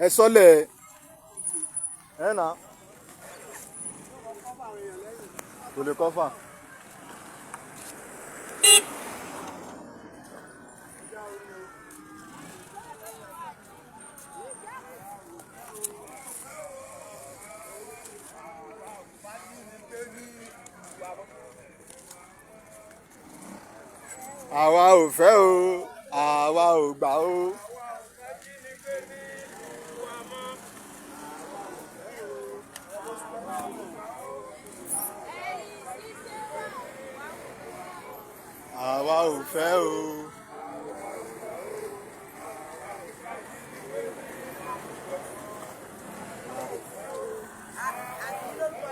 ẹ sọlẹ̀ ẹ nà kò lè kọ́fà. àwa ò fẹ́ o àwa ò gbà o. àwa ò fẹ́ o. Ajínigbé nílẹ̀ wa mọ́,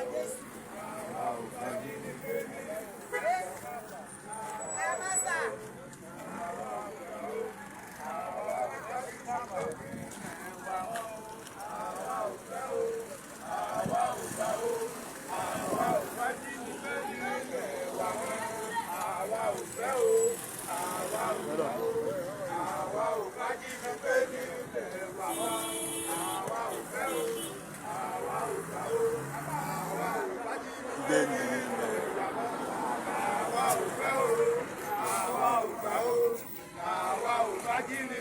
àwa ò fẹ́ o,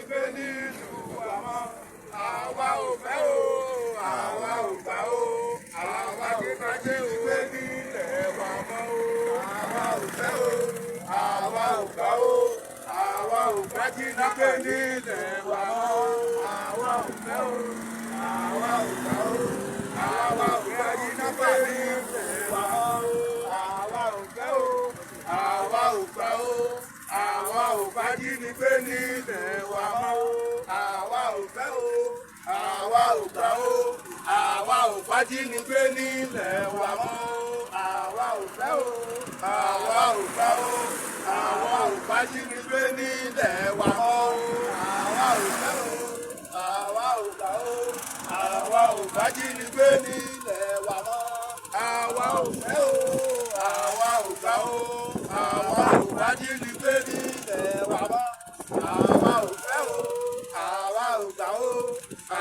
àwa ò gbà o, àwa ò fàjínigbé nílẹ̀ wa mọ́, àwa ò fẹ́ o, àwa ò gbà o, àwa ò fàjínigbé nílẹ̀ wa mọ́, àwa ò fẹ́ o, àwa ò gbà o, àwa ò fàjínigbé nílẹ̀ wa mọ́, àwa ò fẹ́ o, àwa ò gbà o, àwa ò fàjínigbé nílẹ̀ wa mọ́, àwa ò fẹ́ o, àwa ò gbà o,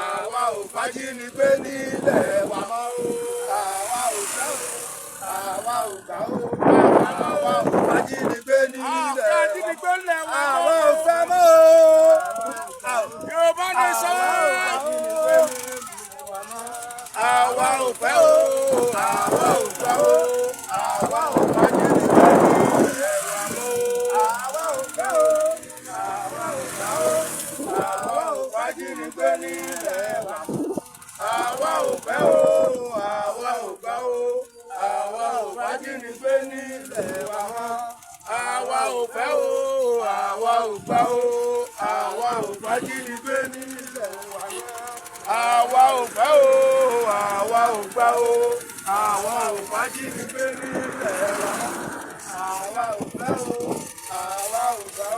àwa ò fàjínigbé nílẹ̀ wa mọ́, àwa ò fẹ́ mọ́ o, Yorùbá nation, àwa ò fẹ́ o, àwa ò gbà o, àwa ò fàjínigbé nílẹ̀ wa mọ́, àwa ò fẹ́ o, àwa ò gbà o, àwa ò fàjínigbé nílẹ̀ wa mọ́, àwa ò fẹ́ o, àwa ò gbà o, àwa ò fàjínigbé nílẹ̀ wa mọ́, àwa ò fẹ́ o, àwa ò gbà o, àwa ò fàjínigbé nílẹ̀ wa mọ́, àwa ò fẹ́ o, àwa ò gbà o, àwa ò fàjínigbé nílẹ̀ wa mọ́, àwa ò fẹ́ o, àwa ò gbà o,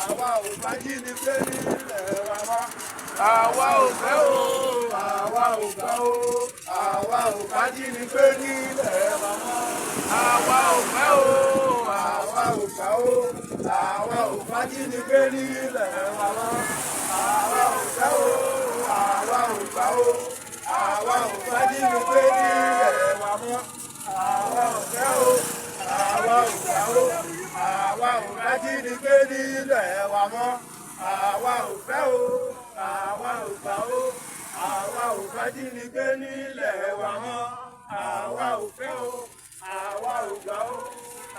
àwa ò fàjínigbé nílẹ̀ wa mọ́, àwa ò fẹ́ o, àwa ò gbà o, àwa ò fàjínigbé nílẹ̀ wa mọ́, àwa ò fẹ́ o, àwa ò gbà o, àwa ò fàjínigbé nílẹ̀ wa mọ́, àwa ò fẹ́ o, àwa ò gbà o, àwa ò fàjínigbé nílẹ̀ wa mọ́, àwa ò fẹ́ o, àwa ò gbà o, àwa ò fàjínigbé nílẹ̀ wa mọ́, àwa ò fẹ́ o, àwa ò gbà o, àwa ò fàjínigbé nílẹ̀ wa mọ́, àwa ò fẹ́ o, àwa ò gbà o,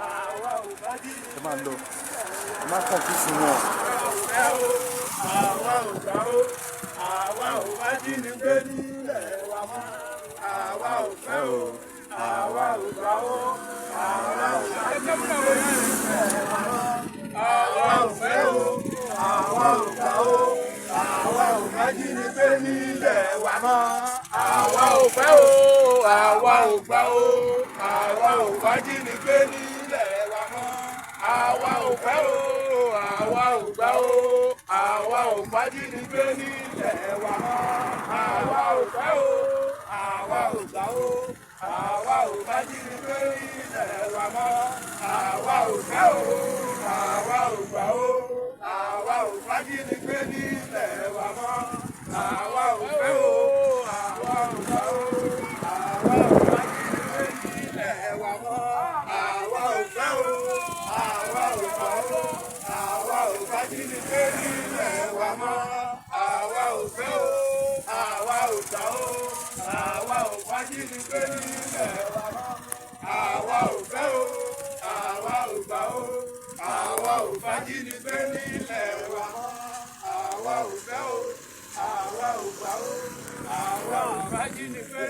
àwa ò fàjínigbé. ẹ máa lọ ẹ má kàn kí sí wọn. Àwa ò gbà o, àwa ò fàjínigbé nílẹ̀ wa mọ́, àwa ò fẹ́ o, àwa ò gbà o, àwa ò fàjínigbé nílẹ̀ wa mọ́, àwa ò fẹ́ o, àwa ò gbà o, àwa ò fàjínigbé nílẹ̀ wa mọ́, àwa ò fẹ́ o, àwa ò gbà o, àwa ò fàjínigbé nílẹ̀ wa mọ́, àwa ò fẹ́ o, àwa ò gbà o, àwa ò fàjínigbé nílẹ̀ wa mọ́, àwa ò fẹ́ o, àwa ò gbà o, àwa ò fàjínigbé nílẹ̀ wa mọ́, àwa ò fẹ́ o, àwa ò gbà o, àwa ò fàjínigbé nílẹ̀ wa mọ́, ajínigbé